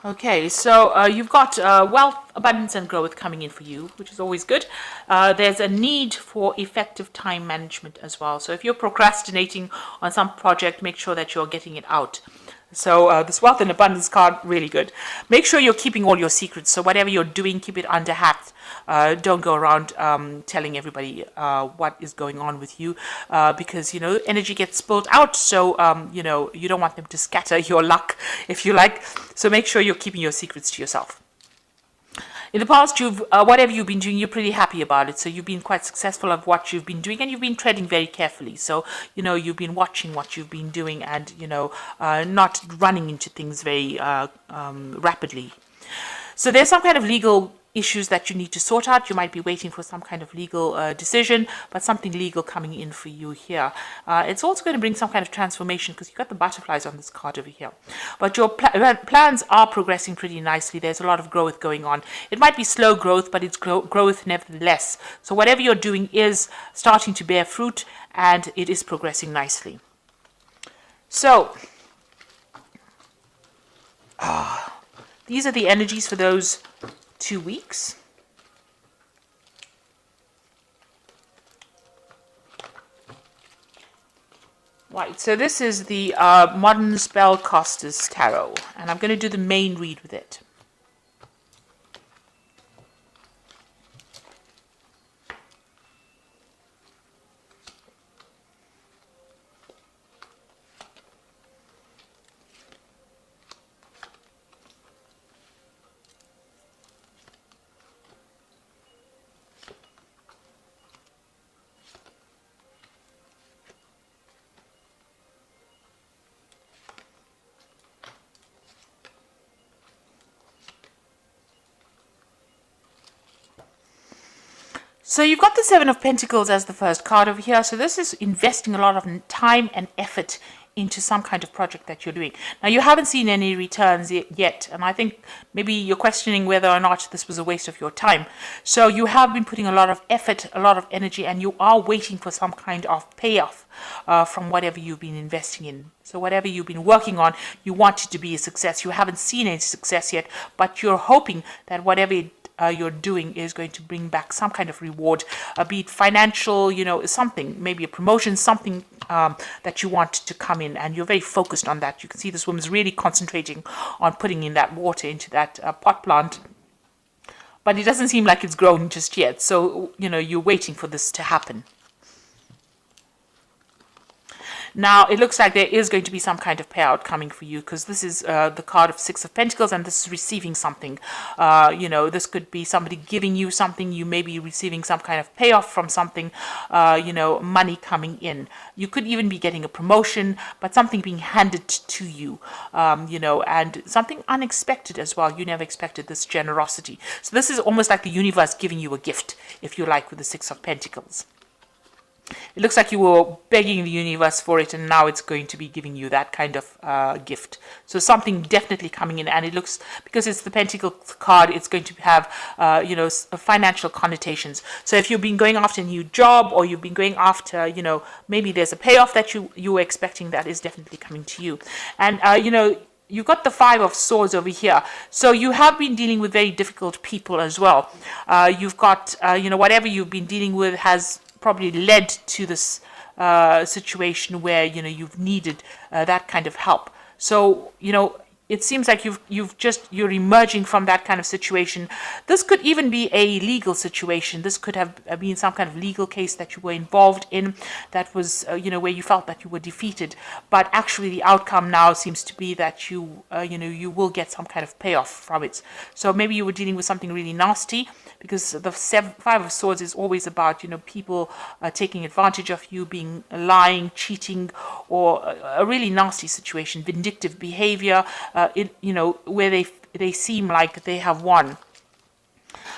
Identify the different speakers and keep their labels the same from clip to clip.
Speaker 1: Okay, so you've got wealth, abundance, and growth coming in for you, which is always good. There's a need for effective time management as well. So if you're procrastinating on some project, make sure that you're getting it out. So this wealth and abundance card, really good. Make sure you're keeping all your secrets. So whatever you're doing, keep it under hat. Don't go around telling everybody what is going on with you because, energy gets spilled out. So, you don't want them to scatter your luck, if you like. So make sure you're keeping your secrets to yourself. In the past, whatever you've been doing, you're pretty happy about it. So you've been quite successful of what you've been doing, and you've been treading very carefully. So you've been watching what you've been doing, and not running into things very rapidly. So there's some kind of legal issues that you need to sort out. You might be waiting for some kind of legal decision, but something legal coming in for you here. It's also going to bring some kind of transformation because you've got the butterflies on this card over here. But your plans are progressing pretty nicely. There's a lot of growth going on. It might be slow growth, but it's growth nevertheless. So whatever you're doing is starting to bear fruit, and it is progressing nicely. So, these are the energies for those 2 weeks. Right, so this is the Modern Spellcasters Tarot, and I'm going to do the main read with it. So you've got the Seven of Pentacles as the first card over here. So this is investing a lot of time and effort into some kind of project that you're doing. Now, you haven't seen any returns yet, and I think maybe you're questioning whether or not this was a waste of your time. So you have been putting a lot of effort, a lot of energy, and you are waiting for some kind of payoff from whatever you've been investing in. So whatever you've been working on, you want it to be a success. You haven't seen any success yet, but you're hoping that whatever you're doing is going to bring back some kind of reward, be it financial, something, maybe a promotion, something that you want to come in, and you're very focused on that. You can see this woman's really concentrating on putting in that water into that pot plant, but it doesn't seem like it's grown just yet. So, you're waiting for this to happen. Now, it looks like there is going to be some kind of payout coming for you because this is the card of Six of Pentacles, and this is receiving something. This could be somebody giving you something. You may be receiving some kind of payoff from something, money coming in. You could even be getting a promotion, but something being handed to you, and something unexpected as well. You never expected this generosity. So this is almost like the universe giving you a gift, if you like, with the Six of Pentacles. It looks like you were begging the universe for it, and now it's going to be giving you that kind of gift. So something definitely coming in, and it looks, because it's the Pentacle card, it's going to have, financial connotations. So if you've been going after a new job, or you've been going after, maybe there's a payoff that you were expecting, that is definitely coming to you. And, you've got the Five of Swords over here. So you have been dealing with very difficult people as well. You've got, whatever you've been dealing with has probably led to this situation where you've needed that kind of help. So it seems like you're emerging from that kind of situation. This could even be a legal situation. This could have been some kind of legal case that you were involved in that was where you felt that you were defeated, but actually the outcome now seems to be that you will get some kind of payoff from it. So maybe you were dealing with something really nasty, because the Five of Swords is always about people taking advantage of you, being lying, cheating, or a really nasty situation, vindictive behavior, where they seem like they have won.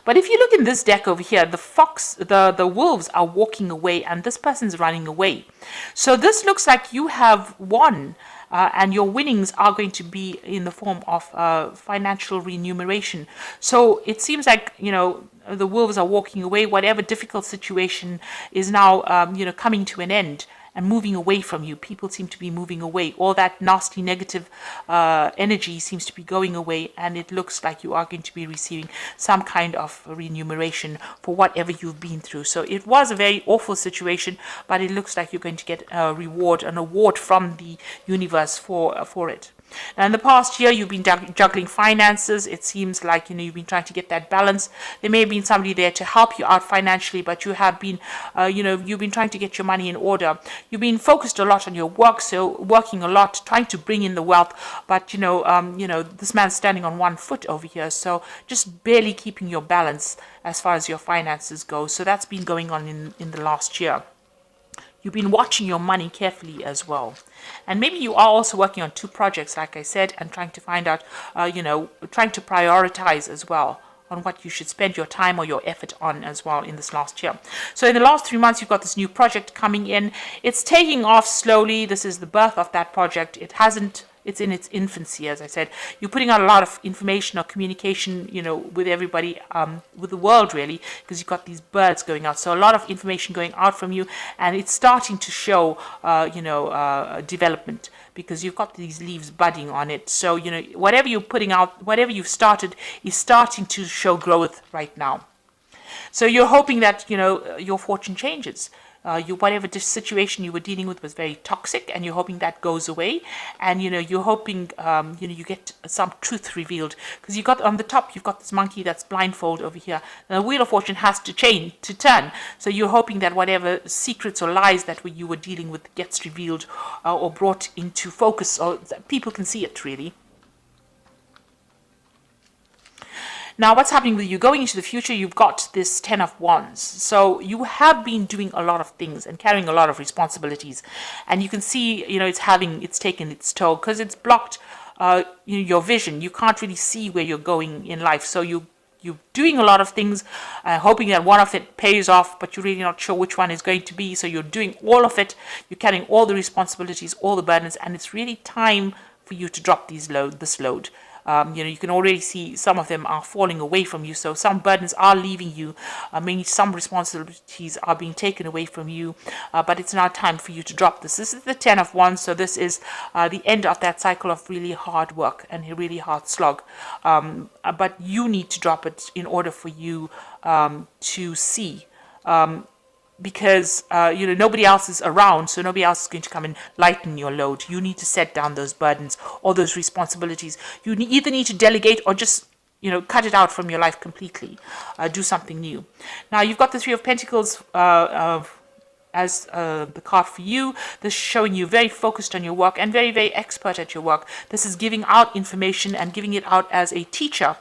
Speaker 1: But if you look in this deck over here, the wolves are walking away, and this person's running away. So this looks like you have won, and your winnings are going to be in the form of financial remuneration. So it seems like, the wolves are walking away. Whatever difficult situation is now, coming to an end. and moving away from you. People seem to be moving away. All that nasty negative energy seems to be going away, and it looks like you are going to be receiving some kind of remuneration for whatever you've been through. So it was a very awful situation, but it looks like you're going to get a reward, an award from the universe for it. Now, in the past year, you've been juggling finances. It seems like, you've been trying to get that balance. There may have been somebody there to help you out financially, but you have been, you've been trying to get your money in order. You've been focused a lot on your work, so working a lot, trying to bring in the wealth. But, this man's standing on one foot over here, so just barely keeping your balance as far as your finances go. So that's been going on in the last year. You've been watching your money carefully as well. And maybe you are also working on 2 projects, like I said, and trying to find out, trying to prioritize as well on what you should spend your time or your effort on as well in this last year. So in the last 3 months, you've got this new project coming in. It's taking off slowly. This is the birth of that project. It's in its infancy, as I said. You're putting out a lot of information or communication, with everybody, with the world really, because you've got these birds going out. So a lot of information going out from you, and it's starting to show, development, because you've got these leaves budding on it. So, whatever you're putting out, whatever you've started is starting to show growth right now. So you're hoping that, your fortune changes. Whatever situation you were dealing with was very toxic, and you're hoping that goes away, and you're hoping you get some truth revealed, because you got on the top, you've got this monkey that's blindfold over here. Now, the wheel of fortune has to turn, so you're hoping that whatever secrets or lies that you were dealing with gets revealed or brought into focus, or that people can see it really. Now, what's happening with you going into the future? You've got this 10 of Wands. So you have been doing a lot of things and carrying a lot of responsibilities. And you can see, it's taken its toll, because it's blocked your vision. You can't really see where you're going in life. So you're doing a lot of things, hoping that one of it pays off, but you're really not sure which one is going to be. So you're doing all of it. You're carrying all the responsibilities, all the burdens, and it's really time for you to drop this load. You can already see some of them are falling away from you. So some burdens are leaving you. Maybe some responsibilities are being taken away from you. But it's now time for you to drop this. This is the 10 of Wands. So this is the end of that cycle of really hard work and a really hard slog. But you need to drop it in order for you to see. Because nobody else is around, so nobody else is going to come and lighten your load. You need to set down those burdens or those responsibilities. You either need to delegate or just cut it out from your life completely. Do something new. Now you've got the 3 of Pentacles as the card for you. This is showing you very focused on your work and very, very expert at your work. This is giving out information and giving it out as a teacher,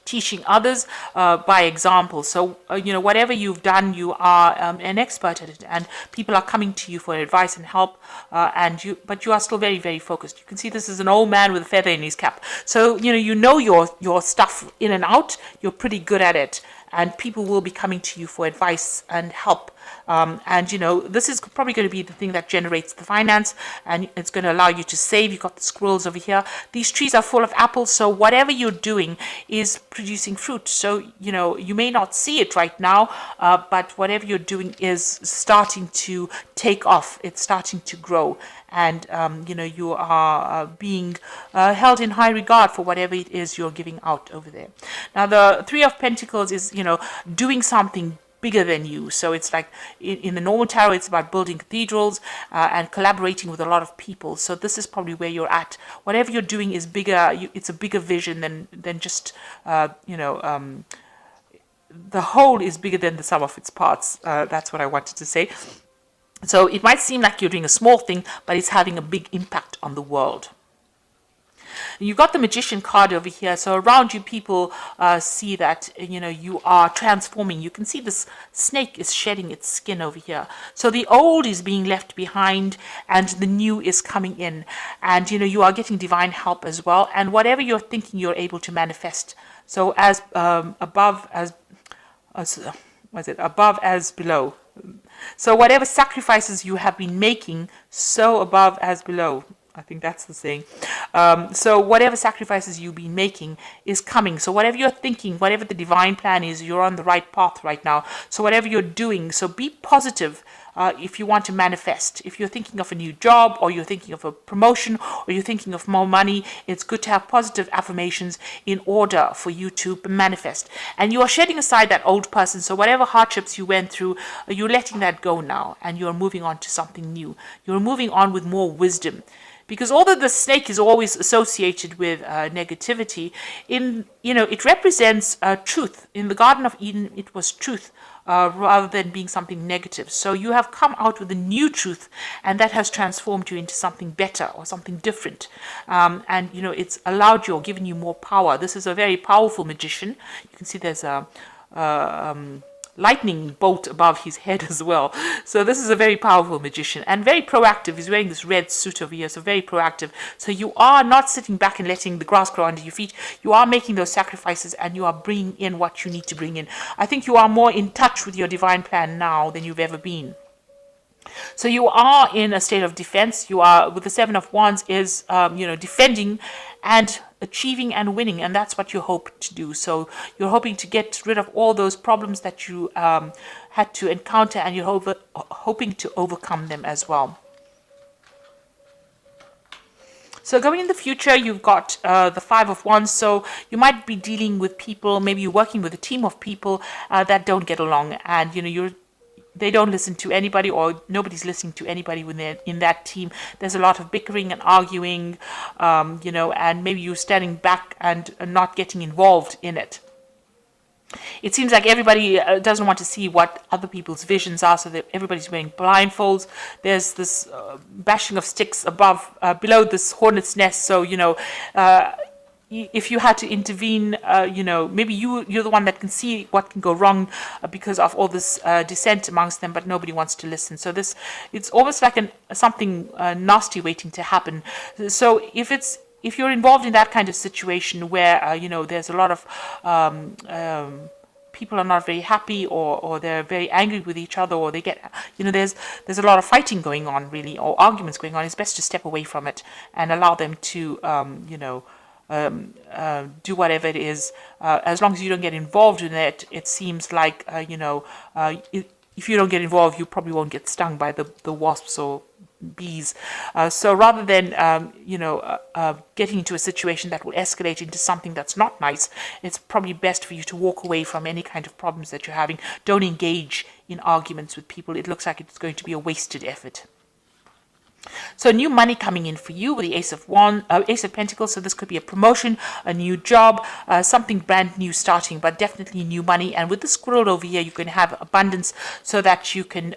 Speaker 1: teaching others by example. So whatever you've done, you are an expert at it, and people are coming to you for advice and help, but you are still very, very focused. You can see this is an old man with a feather in his cap. So your stuff in and out. You're pretty good at it, and people will be coming to you for advice and help. This is probably going to be the thing that generates the finance, and it's going to allow you to save. You've got the squirrels over here. These trees are full of apples, so whatever you're doing is producing fruit. So, you may not see it right now, but whatever you're doing is starting to take off. It's starting to grow, and, you are being held in high regard for whatever it is you're giving out over there. Now, the 3 of Pentacles is, doing something bigger than you. So it's like in the normal tarot, it's about building cathedrals and collaborating with a lot of people. So this is probably where you're at. Whatever you're doing is bigger. It's a bigger vision than just the whole is bigger than the sum of its parts. That's what I wanted to say. So it might seem like you're doing a small thing, but it's having a big impact on the world. You've got the Magician card over here. So around you, people see that, you are transforming. You can see this snake is shedding its skin over here. So the old is being left behind and the new is coming in. And, you are getting divine help as well. And whatever you're thinking, you're able to manifest. So as above as below. So whatever sacrifices you have been making, so above as below. I think that's the saying. So whatever sacrifices you've been making is coming. So whatever you're thinking, whatever the divine plan is, you're on the right path right now. So whatever you're doing, so be positive. if you want to manifest. If you're thinking of a new job, or you're thinking of a promotion, or you're thinking of more money, it's good to have positive affirmations in order for you to manifest. And you are shedding aside that old person. So whatever hardships you went through, you're letting that go now, and you're moving on to something new. You're moving on with more wisdom. Because although the snake is always associated with negativity, it represents truth. In the Garden of Eden, it was truth rather than being something negative. So you have come out with a new truth, and that has transformed you into something better or something different. And it's allowed you or given you more power. This is a very powerful magician. You can see there's a lightning bolt above his head as well. So this is a very powerful magician and very proactive. He's wearing this red suit over here, so very proactive. So you are not sitting back and letting the grass grow under your feet. You are making those sacrifices, and you are bringing in what you need to bring in. I think you are more in touch with your divine plan now than you've ever been. So you are in a state of defense. You are, with the Seven of Wands, is defending and achieving and winning, and that's what you hope to do. So you're hoping to get rid of all those problems that you had to encounter, and you're hoping to overcome them as well. So going in the future, you've got the Five of Wands. So you might be dealing with people, maybe you're working with a team of people that don't get along, and they don't listen to anybody, or nobody's listening to anybody when they're in that team. There's a lot of bickering and arguing, and maybe you're standing back and not getting involved in it. It seems like everybody doesn't want to see what other people's visions are, so that everybody's wearing blindfolds. There's this bashing of sticks below this hornet's nest. So, if you had to intervene, maybe you're the one that can see what can go wrong because of all this dissent amongst them, but nobody wants to listen. So it's almost like something nasty waiting to happen. So if you're involved in that kind of situation where there's a lot of people are not very happy, or they're very angry with each other, or they get there's a lot of fighting going on, really, or arguments going on, it's best to step away from it and allow them to do whatever it is, as long as you don't get involved in it. It seems like if you don't get involved, you probably won't get stung by the wasps or bees. So rather than getting into a situation that will escalate into something that's not nice, it's probably best for you to walk away from any kind of problems that you're having. Don't engage in arguments with people. It looks like it's going to be a wasted effort. So new money coming in for you with the Ace of Pentacles. So this could be a promotion, a new job, something brand new starting, but definitely new money. And with the squirrel over here, you can have abundance so that you can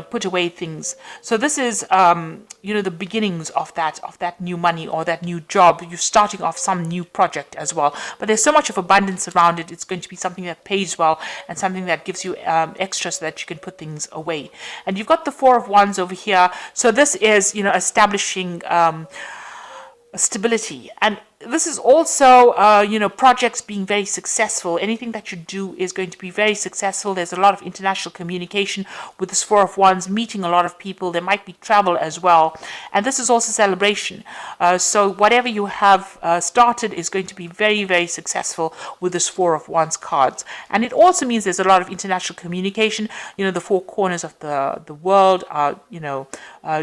Speaker 1: put away things. So this is the beginnings of that new money or that new job. You're starting off some new project as well. But there's so much of abundance around it. It's going to be something that pays well and something that gives you extra so that you can put things away. And you've got the Four of Wands over here. So this is establishing stability. And this is also, projects being very successful. Anything that you do is going to be very successful. There's a lot of international communication with this Four of Wands, meeting a lot of people. There might be travel as well. And this is also celebration. So whatever you have started is going to be very, very successful with this Four of Wands cards. And it also means there's a lot of international communication. The four corners of the world are,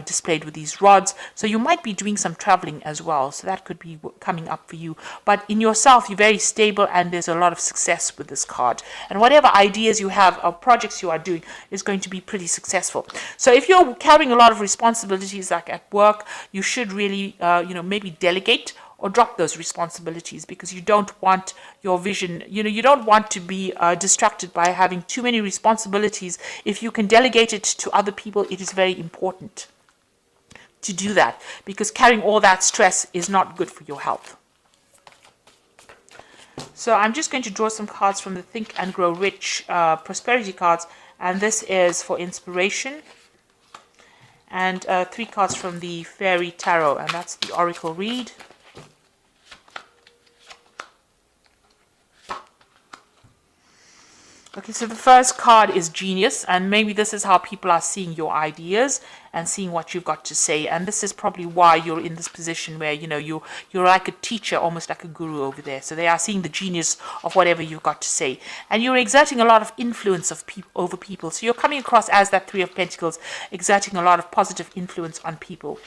Speaker 1: displayed with these rods. So you might be doing some traveling as well. So that could be coming up for you. But in yourself, you're very stable, and there's a lot of success with this card. And whatever ideas you have or projects you are doing is going to be pretty successful. So if you're carrying a lot of responsibilities, like at work, you should really, maybe delegate or drop those responsibilities, because you don't want your vision, you don't want to be distracted by having too many responsibilities. If you can delegate it to other people, it is very important to do that, because carrying all that stress is not good for your health. So I'm just going to draw some cards from the Think and Grow Rich prosperity cards, and this is for inspiration, and 3 cards from the Fairy Tarot, and that's the Oracle read. Okay, so the first card is genius, and maybe this is how people are seeing your ideas and seeing what you've got to say. And this is probably why you're in this position where, you know, you're like a teacher, almost like a guru over there. So they are seeing the genius of whatever you've got to say. And you're exerting a lot of influence over people. So you're coming across as that Three of Pentacles, exerting a lot of positive influence on people.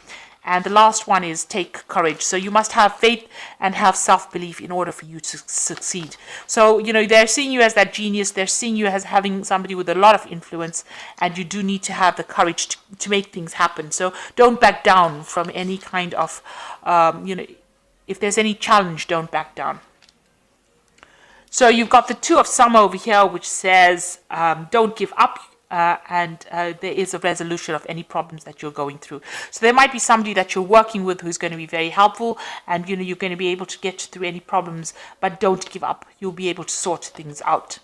Speaker 1: And the last one is take courage. So you must have faith and have self-belief in order for you to succeed. So, you know, they're seeing you as that genius. They're seeing you as having somebody with a lot of influence, and you do need to have the courage to make things happen. So don't back down from any kind of, you know, if there's any challenge, don't back down. So you've got the Two of Summer over here, which says don't give up. And there is a resolution of any problems that you're going through. So there might be somebody that you're working with who's going to be very helpful, and you know you're going to be able to get through any problems, but don't give up. You'll be able to sort things out.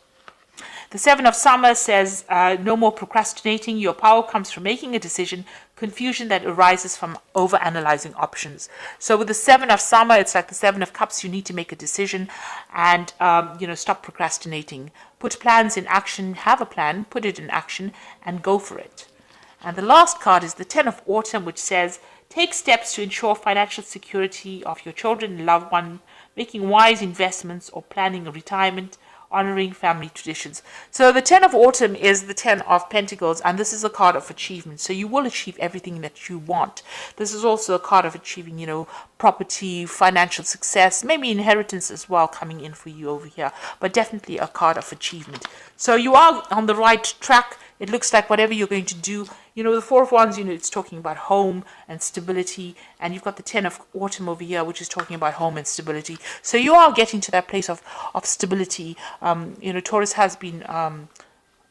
Speaker 1: The Seven of Summer says no more procrastinating. Your power comes from making a decision. Confusion that arises from overanalyzing options. So with the Seven of Summer, it's like the Seven of Cups. You need to make a decision, and you know, stop procrastinating. Put plans in action. Have a plan. Put it in action, and go for it. And the last card is the Ten of Autumn, which says take steps to ensure financial security of your children and loved one, making wise investments or planning a retirement, honoring family traditions. So the Ten of Autumn is the Ten of Pentacles, and this is a card of achievement. So you will achieve everything that you want. This is also a card of achieving, you know, property, financial success, maybe inheritance as well coming in for you over here, but definitely a card of achievement. So you are on the right track. It looks like whatever you're going to do, you know, the Four of Wands, you know, it's talking about home and stability. And you've got the Ten of Autumn over here, which is talking about home and stability. So you are getting to that place of stability. You know, Taurus has been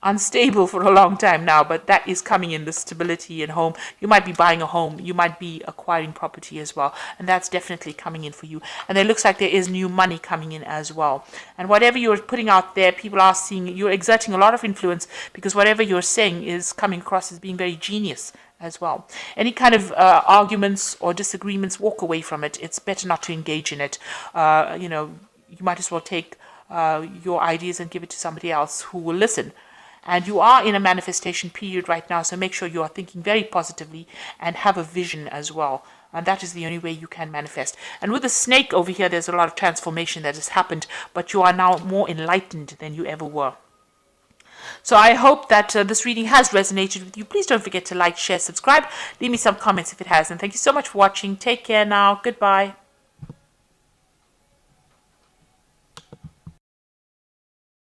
Speaker 1: unstable for a long time now, but that is coming in, the stability and home. You might be buying a home, you might be acquiring property as well, and that's definitely coming in for you. And it looks like there is new money coming in as well. And whatever you're putting out there, people are seeing, you're exerting a lot of influence, because whatever you're saying is coming across as being very genius as well. Any kind of arguments or disagreements, walk away from it. It's better not to engage in it. You know, you might as well take your ideas and give it to somebody else who will listen. And you are in a manifestation period right now, so make sure you are thinking very positively and have a vision as well. And that is the only way you can manifest. And with the snake over here, there's a lot of transformation that has happened, but you are now more enlightened than you ever were. So I hope that this reading has resonated with you. Please don't forget to like, share, subscribe. Leave me some comments if it has. And thank you so much for watching. Take care now. Goodbye.